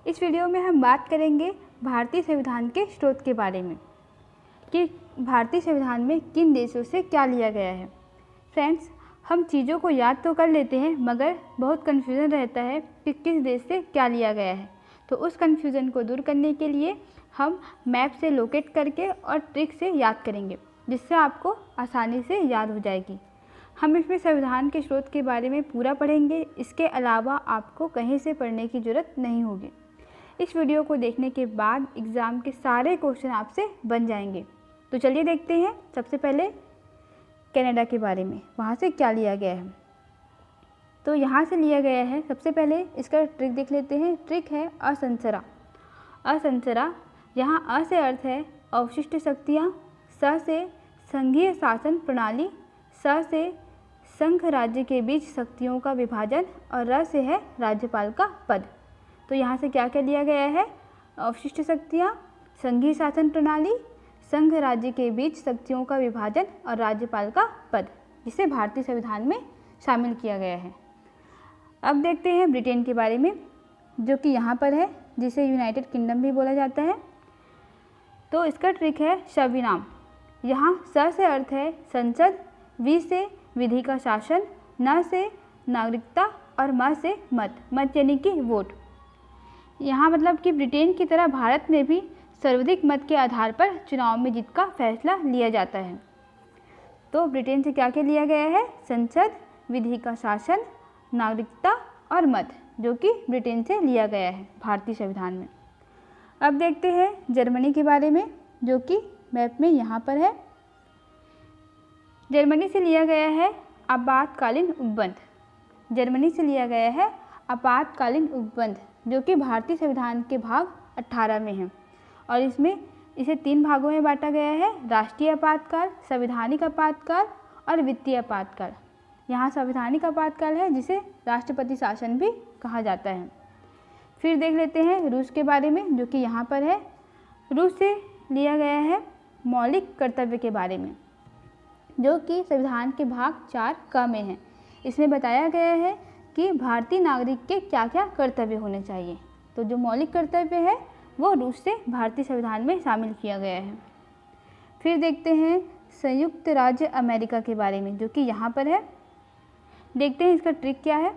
इस वीडियो में हम बात करेंगे भारतीय संविधान के स्रोत के बारे में कि भारतीय संविधान में किन देशों से क्या लिया गया है। फ्रेंड्स, हम चीज़ों को याद तो कर लेते हैं मगर बहुत कन्फ्यूज़न रहता है कि किस देश से क्या लिया गया है। तो उस कन्फ्यूज़न को दूर करने के लिए हम मैप से लोकेट करके और ट्रिक से याद करेंगे, जिससे आपको आसानी से याद हो जाएगी। हम इसमें संविधान के स्रोत के बारे में पूरा पढ़ेंगे। इसके अलावा आपको कहीं से पढ़ने की ज़रूरत नहीं होगी। इस वीडियो को देखने के बाद एग्ज़ाम के सारे क्वेश्चन आपसे बन जाएंगे। तो चलिए देखते हैं सबसे पहले कनाडा के बारे में, वहाँ से क्या लिया गया है। तो यहाँ से लिया गया है, सबसे पहले इसका ट्रिक देख लेते हैं। ट्रिक है असंसरा। असंसरा, यहाँ अ से अर्थ है अवशिष्ट शक्तियाँ, स से संघीय शासन प्रणाली, स से संघ राज्य के बीच शक्तियों का विभाजन और र से है राज्यपाल का पद। तो यहाँ से क्या क्या लिया गया है? अवशिष्ट शक्तियाँ, संघीय शासन प्रणाली, संघ राज्य के बीच शक्तियों का विभाजन और राज्यपाल का पद, जिसे भारतीय संविधान में शामिल किया गया है। अब देखते हैं ब्रिटेन के बारे में, जो कि यहाँ पर है, जिसे यूनाइटेड किंगडम भी बोला जाता है। तो इसका ट्रिक है संविनाम। यहाँ स से अर्थ है संसद, वि से विधि का शासन, न से नागरिकता और म से मत। मत यानी कि वोट। यहाँ मतलब कि ब्रिटेन की तरह भारत में भी सर्वाधिक मत के आधार पर चुनाव में जीत का फैसला लिया जाता है। तो ब्रिटेन से क्या क्या लिया गया है? संसद, विधि का शासन, नागरिकता और मत, जो कि ब्रिटेन से लिया गया है भारतीय संविधान में। अब देखते हैं जर्मनी के बारे में, जो कि मैप में यहाँ पर है। जर्मनी से लिया गया है आपातकालीन उपबंध। जर्मनी से लिया गया है आपातकालीन उपबंध, जो कि भारतीय संविधान के भाग 18 में है और इसमें इसे 3 भागों में बांटा गया है: राष्ट्रीय आपातकाल, संवैधानिक आपातकाल और वित्तीय आपातकाल। यहाँ संवैधानिक आपातकाल है, जिसे राष्ट्रपति शासन भी कहा जाता है। फिर देख लेते हैं रूस के बारे में, जो कि यहाँ पर है। रूस से लिया गया है मौलिक कर्तव्य के बारे में, जो कि संविधान के भाग 4 क में है। इसमें बताया गया है कि भारतीय नागरिक के क्या क्या कर्तव्य होने चाहिए। तो जो मौलिक कर्तव्य है वो रूस से भारतीय संविधान में शामिल किया गया है। फिर देखते हैं संयुक्त राज्य अमेरिका के बारे में, जो कि यहाँ पर है। देखते हैं इसका ट्रिक क्या है।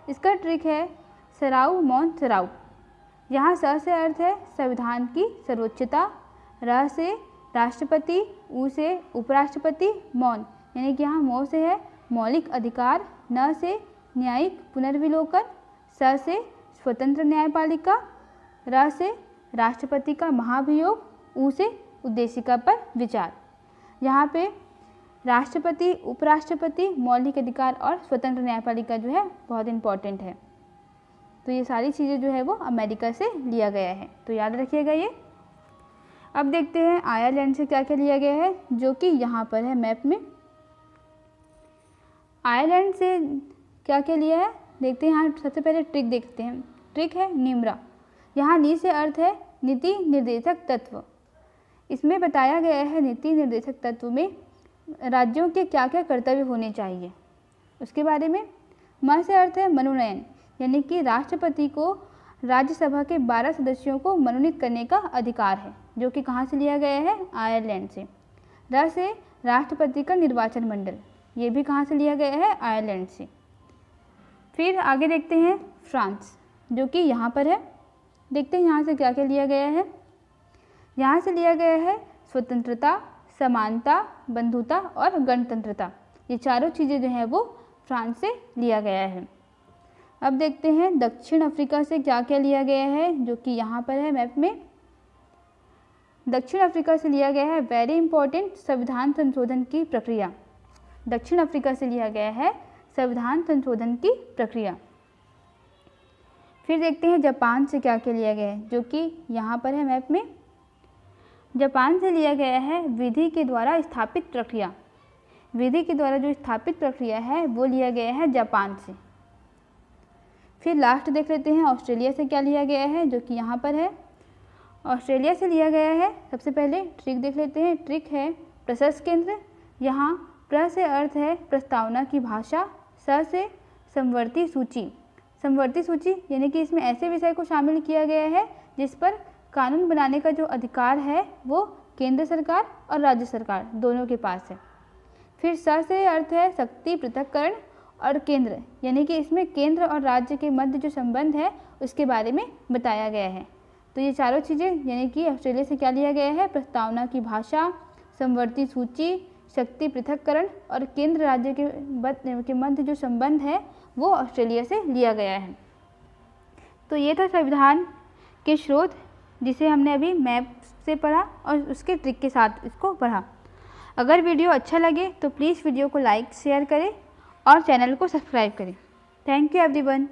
इसका ट्रिक है सराउ मौन सराउ। यहाँ स से अर्थ है संविधान की सर्वोच्चता, र से राष्ट्रपति, उ से उपराष्ट्रपति, मौन यानी कि यहाँ मौ से है मौलिक अधिकार, न से न्यायिक पुनर्विलोकन, स से स्वतंत्र न्यायपालिका, र से राष्ट्रपति का महाभियोग, उ से उद्देशिका पर विचार। यहाँ पे राष्ट्रपति, उपराष्ट्रपति, मौलिक अधिकार और स्वतंत्र न्यायपालिका जो है बहुत इंपॉर्टेंट है। तो ये सारी चीज़ें जो है वो अमेरिका से लिया गया है, तो याद रखिएगा ये। अब देखते हैं आयरलैंड से क्या क्या लिया गया है, जो कि यहाँ पर है मैप में। आयरलैंड से क्या क्या लिया है देखते हैं। यहाँ सबसे पहले ट्रिक देखते हैं। ट्रिक है निम्रा। यहाँ नी से अर्थ है नीति निर्देशक तत्व। इसमें बताया गया है नीति निर्देशक तत्व में राज्यों के क्या क्या कर्तव्य होने चाहिए उसके बारे में। म से अर्थ है मनोनयन, यानी कि राष्ट्रपति को राज्यसभा के 12 सदस्यों को मनोनीत करने का अधिकार है, जो कि कहाँ से लिया गया है? आयरलैंड से। र से राष्ट्रपति का निर्वाचन मंडल, ये भी कहाँ से लिया गया है? आयरलैंड से। फिर आगे देखते हैं फ्रांस, जो कि यहाँ पर है। देखते हैं यहाँ से क्या क्या लिया गया है। यहाँ से लिया गया है स्वतंत्रता, समानता, बंधुता और गणतंत्रता। ये चारों चीज़ें जो हैं वो फ्रांस से लिया गया है। अब देखते हैं दक्षिण अफ्रीका से क्या क्या लिया गया है, जो कि यहाँ पर है मैप में। दक्षिण अफ्रीका से लिया गया है वेरी इंपॉर्टेंट संविधान संशोधन की प्रक्रिया। दक्षिण अफ्रीका से लिया गया है संविधान संशोधन की प्रक्रिया। फिर देखते हैं जापान से क्या क्या लिया गया है, जो कि यहाँ पर है मैप में। जापान से लिया गया है विधि के द्वारा स्थापित प्रक्रिया। विधि के द्वारा जो स्थापित प्रक्रिया है वो लिया गया है जापान से। फिर लास्ट देख लेते हैं ऑस्ट्रेलिया से क्या लिया गया है, जो कि यहाँ पर है। ऑस्ट्रेलिया से लिया गया है, सबसे पहले ट्रिक देख लेते हैं। ट्रिक है प्रशस्त केंद्र। यहाँ प्र से अर्थ है प्रस्तावना की भाषा, स से समवर्ती सूची, समवर्ती सूची यानी कि इसमें ऐसे विषय को शामिल किया गया है जिस पर कानून बनाने का जो अधिकार है वो केंद्र सरकार और राज्य सरकार दोनों के पास है। फिर स से अर्थ है शक्ति पृथक्करण और केंद्र, यानी कि इसमें केंद्र और राज्य के मध्य जो संबंध है उसके बारे में बताया गया है। तो ये चारों चीज़ें यानी कि ऑस्ट्रेलिया से क्या लिया गया है, प्रस्तावना की भाषा, समवर्ती सूची, शक्ति पृथक्करण और केंद्र राज्य के मध्य जो संबंध है वो ऑस्ट्रेलिया से लिया गया है। तो ये था संविधान के स्रोत जिसे हमने अभी मैप से पढ़ा और उसके ट्रिक के साथ इसको पढ़ा। अगर वीडियो अच्छा लगे तो प्लीज़ वीडियो को लाइक शेयर करें और चैनल को सब्सक्राइब करें। Thank you everyone.